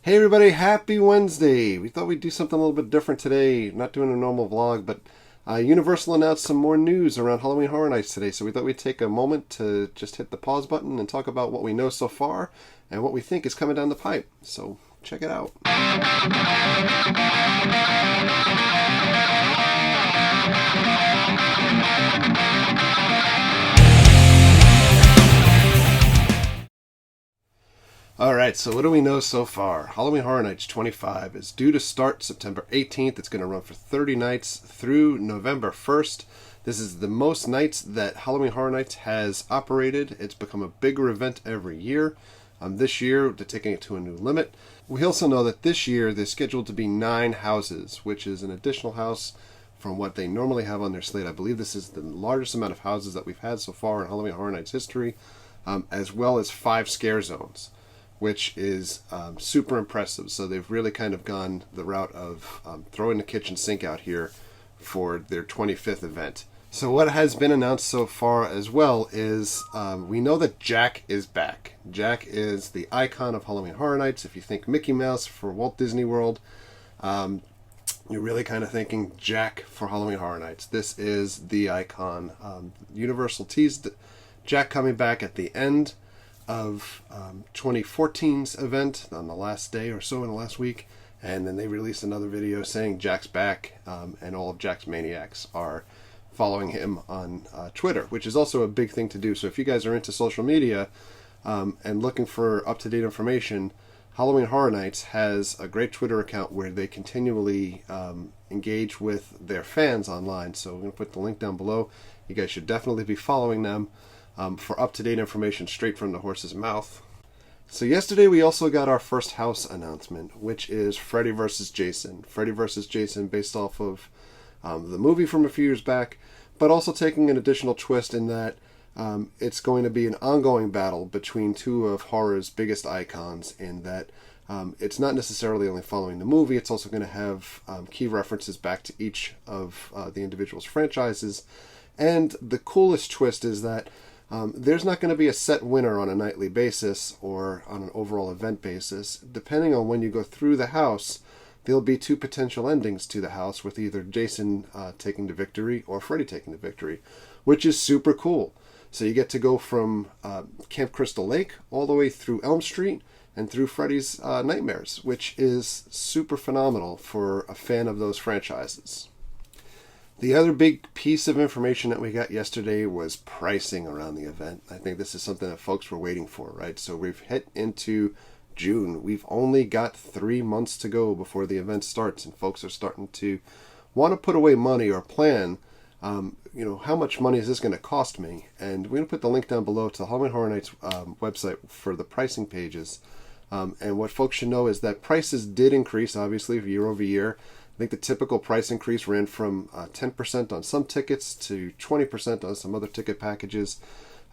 Hey everybody, happy Wednesday! We thought we'd do something a little bit different today. Not doing a normal vlog, but Universal announced some more news around Halloween Horror Nights today, so we thought we'd take a moment to just hit the pause button and talk about what we know so far and what we think is coming down the pipe. So check it out. Alright, so what do we know so far? Halloween Horror Nights 25 is due to start September 18th. It's going to run for 30 nights through November 1st. This is the most nights that Halloween Horror Nights has operated. It's become a bigger event every year. This year, they're taking it to a new limit. We also know that this year, they're scheduled to be 9 houses, which is an additional house from what they normally have on their slate. I believe this is the largest amount of houses that we've had so far in Halloween Horror Nights history, as well as 5 scare zones, which is super impressive. So they've really kind of gone the route of throwing the kitchen sink out here for their 25th event. So what has been announced so far as well is we know that Jack is back. Jack is the icon of Halloween Horror Nights. If you think Mickey Mouse for Walt Disney World, you're really kind of thinking Jack for Halloween Horror Nights. This is the icon. Universal teased Jack coming back at the end of 2014's event on the last day or so in the last week, and then they released another video saying Jack's back, and all of Jack's maniacs are following him on Twitter, which is also a big thing to do. So if you guys are into social media and looking for up-to-date information, Halloween Horror Nights has a great Twitter account where they continually engage with their fans online. So I'm going to put the link down below. You guys should definitely be following them for up-to-date information straight from the horse's mouth. So yesterday we also got our first house announcement, which is Freddy vs. Jason. Freddy vs. Jason based off of the movie from a few years back, but also taking an additional twist in that it's going to be an ongoing battle between two of horror's biggest icons, in that it's not necessarily only following the movie, it's also going to have key references back to each of the individual's franchises. And the coolest twist is that there's not going to be a set winner on a nightly basis or on an overall event basis. Depending on when you go through the house, there'll be 2 potential endings to the house, with either Jason taking the victory or Freddy taking the victory, which is super cool. So you get to go from Camp Crystal Lake all the way through Elm Street and through Freddy's Nightmares, which is super phenomenal for a fan of those franchises. The other big piece of information that we got yesterday was pricing around the event. I think this is something that folks were waiting for, right? So we've hit into June. We've only got 3 months to go before the event starts, and folks are starting to want to put away money or plan, how much money is this going to cost me? And we're going to put the link down below to the Halloween Horror Nights website for the pricing pages. And what folks should know is that prices did increase, obviously, year over year. I think the typical price increase ran from 10% on some tickets to 20% on some other ticket packages.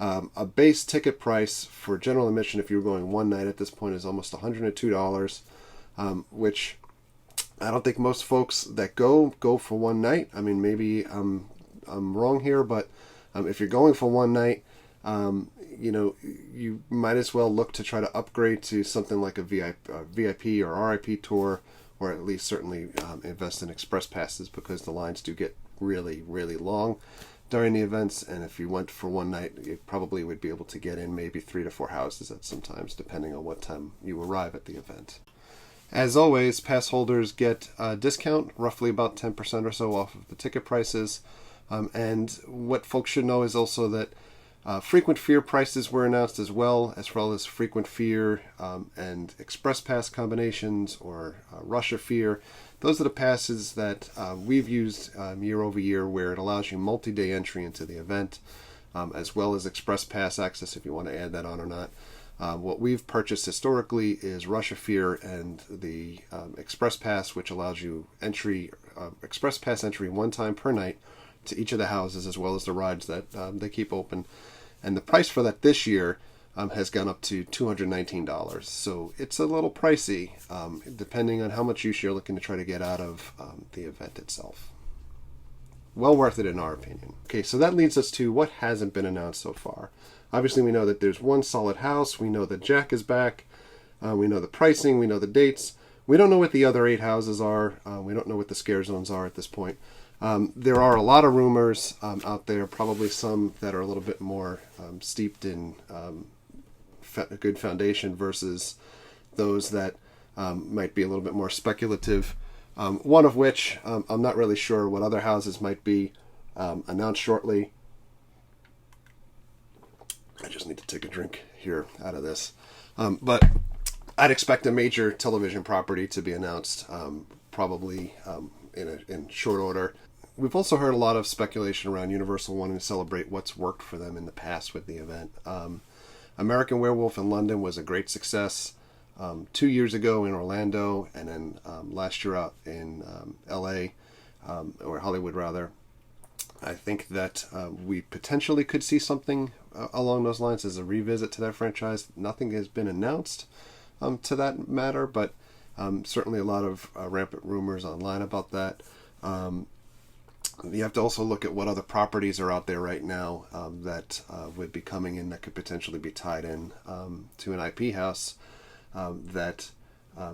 A base ticket price for general admission, if you're going one night at this point, is almost $102, which I don't think most folks that go for one night. I mean, maybe I'm wrong here, but if you're going for one night, you might as well look to try to upgrade to something like a VIP or RIP tour, or at least certainly invest in express passes, because the lines do get really, really long during the events. And if you went for one night, you probably would be able to get in maybe 3 to 4 houses at some times, depending on what time you arrive at the event. As always, pass holders get a discount, roughly about 10% or so off of the ticket prices. And what folks should know is also that frequent fear prices were announced as well as frequent fear and express pass combinations, or rush of fear. Those are the passes that we've used year over year, where it allows you multi-day entry into the event, as well as express pass access if you want to add that on or not. What we've purchased historically is Rush of Fear and the express pass, which allows you express pass entry one time per night to each of the houses, as well as the rides that they keep open. And the price for that this year has gone up to $219. So it's a little pricey, depending on how much use you're looking to try to get out of the event itself. Well worth it in our opinion. Okay, so that leads us to what hasn't been announced so far. Obviously we know that there's one solid house. We know that Jack is back. We know the pricing, we know the dates. We don't know what the other 8 houses are. We don't know what the scare zones are at this point. There are a lot of rumors out there, probably some that are a little bit more steeped in a good foundation versus those that might be a little bit more speculative. One of which I'm not really sure what other houses might be announced shortly. I just need to take a drink here out of this. But I'd expect a major television property to be announced probably in short order. We've also heard a lot of speculation around Universal wanting to celebrate what's worked for them in the past with the event. American Werewolf in London was a great success 2 years ago in Orlando, and then last year out in LA, or Hollywood rather. I think that we potentially could see something along those lines as a revisit to that franchise. Nothing has been announced to that matter, but certainly a lot of rampant rumors online about that. You have to also look at what other properties are out there right now that would be coming in that could potentially be tied in to an IP house that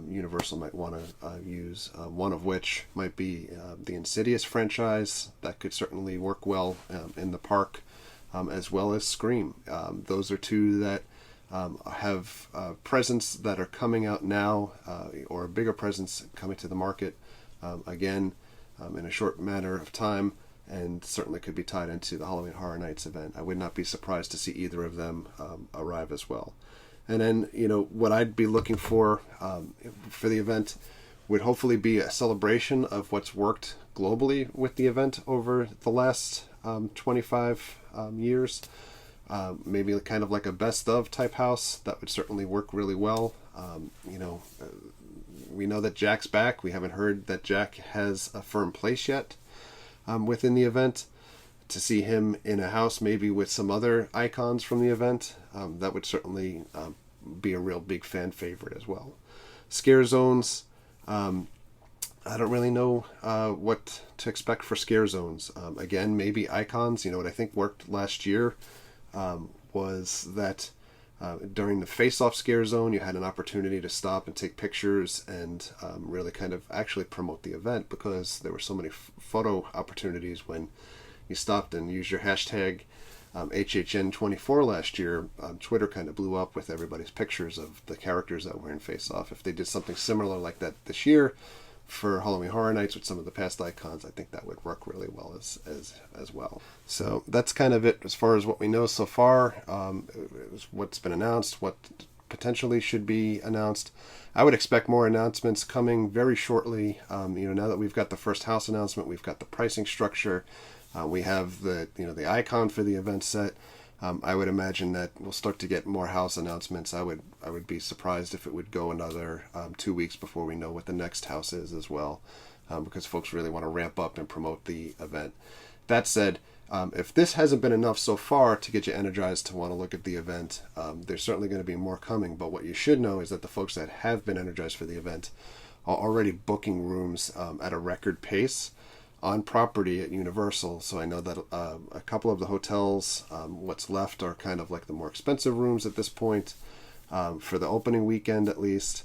Universal might want to use. One of which might be the Insidious franchise. That could certainly work well in the park, as well as Scream. Those are two that have presence that are coming out now, or a bigger presence coming to the market again in a short matter of time, and certainly could be tied into the Halloween Horror Nights event. I would not be surprised to see either of them arrive as well. And then, what I'd be looking for the event would hopefully be a celebration of what's worked globally with the event over the last 25 years. Maybe kind of like a best of type house. That would certainly work really well. We know that Jack's back. We haven't heard that Jack has a firm place yet within the event. To see him in a house maybe with some other icons from the event, that would certainly be a real big fan favorite as well. Scare zones, I don't really know what to expect for scare zones. Again, maybe icons. What I think worked last year was that during the face-off scare zone, you had an opportunity to stop and take pictures and really kind of actually promote the event, because there were so many photo opportunities when you stopped and used your hashtag HHN25 last year. Twitter kind of blew up with everybody's pictures of the characters that were in Face Off. If they did something similar like that this year for Halloween Horror Nights with some of the past icons, I think that would work really well as well. So that's kind of it as far as what we know so far. What's been announced, what potentially should be announced. I would expect more announcements coming very shortly. Now that we've got the first house announcement, we've got the pricing structure. We have the icon for the event set. I would imagine that we'll start to get more house announcements. I would be surprised if it would go another 2 weeks before we know what the next house is as well, because folks really want to ramp up and promote the event. That said, if this hasn't been enough so far to get you energized to want to look at the event, there's certainly going to be more coming. But what you should know is that the folks that have been energized for the event are already booking rooms at a record pace on property at Universal. So I know that a couple of the hotels, what's left are kind of like the more expensive rooms at this point, for the opening weekend at least.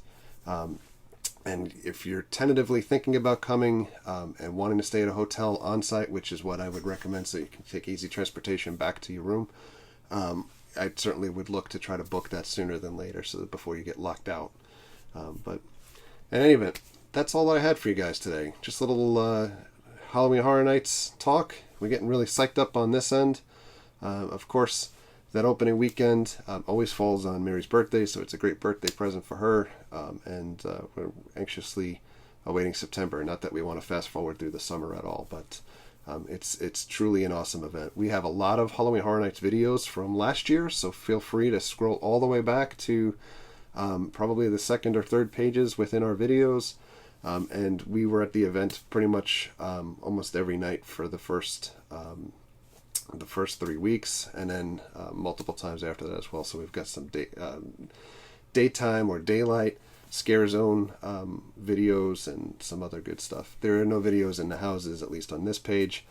And if you're tentatively thinking about coming and wanting to stay at a hotel on site, which is what I would recommend so you can take easy transportation back to your room, I certainly would look to try to book that sooner than later, so that before you get locked out. But in any event, that's all I had for you guys today. Just a little Halloween Horror Nights talk. We're getting really psyched up on this end. Of course, that opening weekend always falls on Mary's birthday, so it's a great birthday present for her, and we're anxiously awaiting September. Not that we want to fast forward through the summer at all, but it's truly an awesome event. We have a lot of Halloween Horror Nights videos from last year, so feel free to scroll all the way back to probably the second or third pages within our videos. And we were at the event pretty much almost every night for the first 3 weeks, and then multiple times after that as well. So we've got some daytime or daylight scare zone videos and some other good stuff. There are no videos in the houses, at least on this page,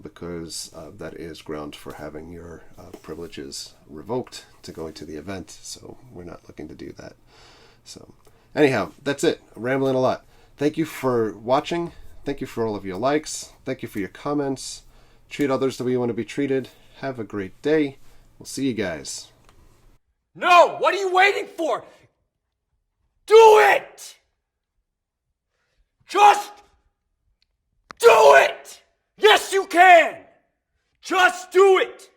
because that is ground for having your privileges revoked to going to the event. So we're not looking to do that. So, anyhow, that's it. I'm rambling a lot. Thank you for watching. Thank you for all of your likes. Thank you for your comments. Treat others the way you want to be treated. Have a great day. We'll see you guys. No! What are you waiting for? Do it! Just do it! Yes, you can! Just do it!